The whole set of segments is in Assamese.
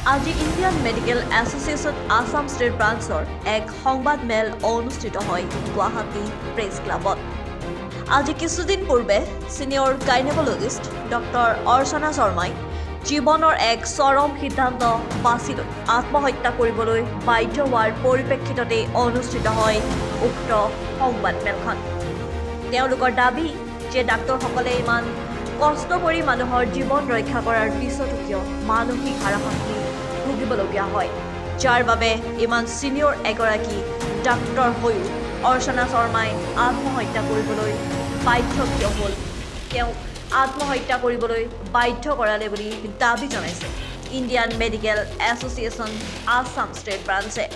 আজি Indian medical association Assam state ব্ৰাঞ্চৰ এক সংবাদমেল অনুষ্ঠিত হয় গুৱাহাটী প্ৰেছ ক্লাবত। আজি কিছুদিন পূৰ্বে ছিনিয়ৰ গাইনেকলজিষ্ট ডক্টৰ অৰ্চনা শৰ্মাই জীৱনৰ এক চৰম সিদ্ধান্ত বাছি লৈ আত্মহত্যা কৰিবলৈ বাধ্য হোৱাৰ পৰিপ্ৰেক্ষিততে অনুষ্ঠিত হয় উক্ত সংবাদমেলখন। তেওঁলোকৰ দাবী যে ডাক্তৰসকলে ইমান কষ্ট কৰি মানুহৰ জীৱন ৰক্ষা কৰাৰ পিছতো কিয় মানসিক হাৰাশাস্তি ভুগিবলগীয়া হয়, যাৰ বাবে ইমান ছিনিয়ৰ এগৰাকী ডাক্তৰ হৈও অৰ্চনা শৰ্মাই আত্মহত্যা কৰিবলৈ বাধ্য কিয় হ'ল, তেওঁ আত্মহত্যা কৰিবলৈ বাধ্য কৰালে বুলি দাবী জনাইছে Indian medical association Assam state ব্ৰাঞ্চে।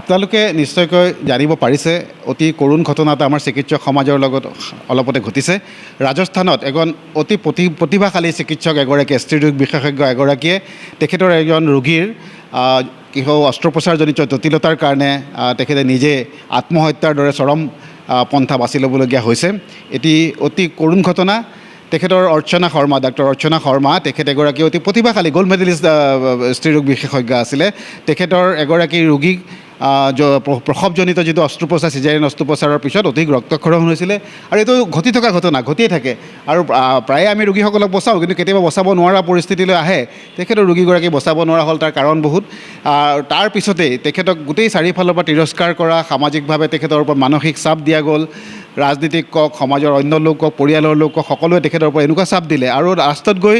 আপোনালোকে নিশ্চয়কৈ জানিব পাৰিছে অতি কৰুণ ঘটনা এটা আমাৰ চিকিৎসক সমাজৰ লগত অলপতে ঘটিছে। ৰাজস্থানত এজন অতি প্ৰতিভাশালী চিকিৎসক এগৰাকীয়ে স্ত্ৰীৰোগ বিশেষজ্ঞ এগৰাকীয়ে তেখেতৰ এজন ৰোগীৰ অস্ত্ৰোপচাৰজনিত জটিলতাৰ কাৰণে তেখেতে নিজে আত্মহত্যাৰ দৰে চৰম পন্থা বাছি ল'বলগীয়া হৈছে। এটি অতি কৰুণ ঘটনা। তেখেতৰ ডাক্তৰ অৰ্চনা শৰ্মা তেখেত এগৰাকী অতি প্ৰতিভাশালী গ'ল্ড মেডেলিষ্ট স্ত্ৰীৰোগ বিশেষজ্ঞ আছিলে। তেখেতৰ এগৰাকী ৰোগীক প্ৰসৱজনিত যিটো অস্ত্ৰোপচাৰ চিজাৰিয়ান অস্ত্ৰোপচাৰৰ পিছত অধিক ৰক্তক্ষৰণ হৈছিলে আৰু এইটো ঘটি থকা ঘটনা ঘটিয়ে থাকে আৰু প্ৰায়ে আমি ৰোগীসকলক বচাওঁ, কিন্তু কেতিয়াবা বচাব নোৱাৰা পৰিস্থিতিলৈ আহে। তেখেতৰ ৰোগীগৰাকী বচাব নোৱাৰা হ'ল, তাৰ কাৰণ বহুত। তাৰ পিছতেই তেখেতক গোটেই চাৰিওফালৰ পৰা তিৰস্কাৰ কৰা, সামাজিকভাৱে তেখেতৰ ওপৰত মানসিক চাপ দিয়া গ'ল। ৰাজনীতিক কওক, সমাজৰ অন্য লোক কওক, পৰিয়ালৰ লোক কওক, সকলোৱে তেখেতৰ ওপৰত এনেকুৱা চাপ দিলে আৰু লাষ্টত গৈ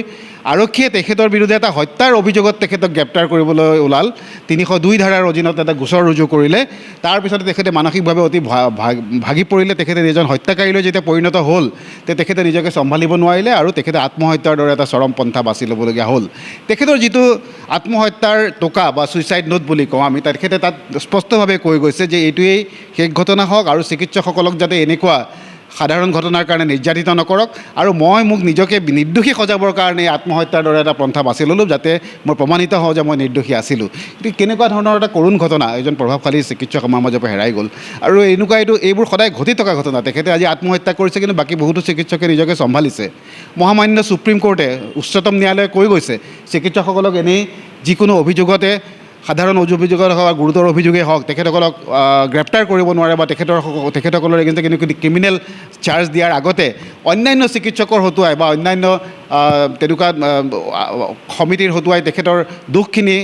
আৰক্ষীয়ে তেখেতৰ বিৰুদ্ধে এটা হত্যাৰ অভিযোগত তেখেতক গ্ৰেপ্তাৰ কৰিবলৈ ওলাল। 302 ধাৰাৰ অধীনত এটা গোচৰ ৰুজু কৰিলে। তাৰপিছতে তেখেতে মানসিকভাৱে অতি ভাগি পৰিলে। তেখেতে এজন হত্যাকাৰীলৈ যেতিয়া পৰিণত হ'ল, তেখেতে নিজকে চম্ভালিব নোৱাৰিলে আৰু তেখেতে আত্মহত্যাৰ দৰে এটা চৰম পন্থা বাছি ল'বলগীয়া হ'ল। তেখেতৰ যিটো আত্মহত্যাৰ টোকা বা ছুইচাইড নোট বুলি কওঁ আমি, তেখেতে তাত স্পষ্টভাৱে কৈ গৈছে যে এইটোৱেই শেষ ঘটনা হওক আৰু চিকিৎসকসকলক যাতে এনেকুৱা সাধাৰণ ঘটনাৰ কাৰণে নিৰ্যাতিত নকৰক আৰু মোক নিজকে নিৰ্দোষী সজাবৰ কাৰণে আত্মহত্যাৰ দৰে এটা পন্থা বাছি ল'লোঁ, যাতে মই প্ৰমাণিত হওঁ যে মই নিৰ্দোষী আছিলোঁ। কিন্তু কেনেকুৱা ধৰণৰ এটা কৰুণ ঘটনা, এজন প্ৰভাৱশালী চিকিৎসক আমাৰ মাজৰ পৰা হেৰাই গ'ল আৰু এইবোৰ সদায় ঘটি থকা ঘটনা। তেখেতে আজি আত্মহত্যা কৰিছে, কিন্তু বাকী বহুতো চিকিৎসকে নিজকে চম্ভালিছে। মহামান্য সুপ্ৰিম কোৰ্টে, উচ্চতম ন্যায়ালয়ে কৈ গৈছে চিকিৎসকসকলক এনেই যিকোনো অভিযোগতে, সাধাৰণ অভিযোগত হওক বা গুৰুতৰ অভিযোগেই হওক, তেখেতসকলক গ্ৰেপ্তাৰ কৰিব নোৱাৰে বা তেখেতসকলৰ এগেইনষ্টে কিন্তু ক্ৰিমিনেল চাৰ্জ দিয়াৰ আগতে অন্যান্য চিকিৎসকৰ হতুৱাই বা অন্যান্য তেনেকুৱা সমিতিৰ হতুৱাই তেখেতৰ দুখখিনি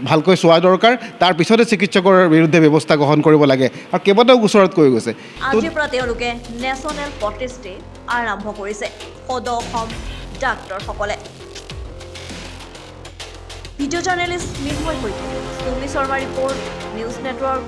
ভালকৈ চোৱা দৰকাৰ। তাৰপিছতে চিকিৎসকৰ বিৰুদ্ধে ব্যৱস্থা গ্ৰহণ কৰিব লাগে আৰু কেইবাটাও গোচৰত কৈ গৈছে। আজিৰ পৰা তেওঁলোকে নেশ্যনেল প্ৰটেষ্ট ডে আৰম্ভ কৰিছে সদৌ অসম ডাক্তৰসকলে। ভিডিঅ' জাৰ্নেলিষ্ট মিনময় সৈতে Sumi Sharma report, news network.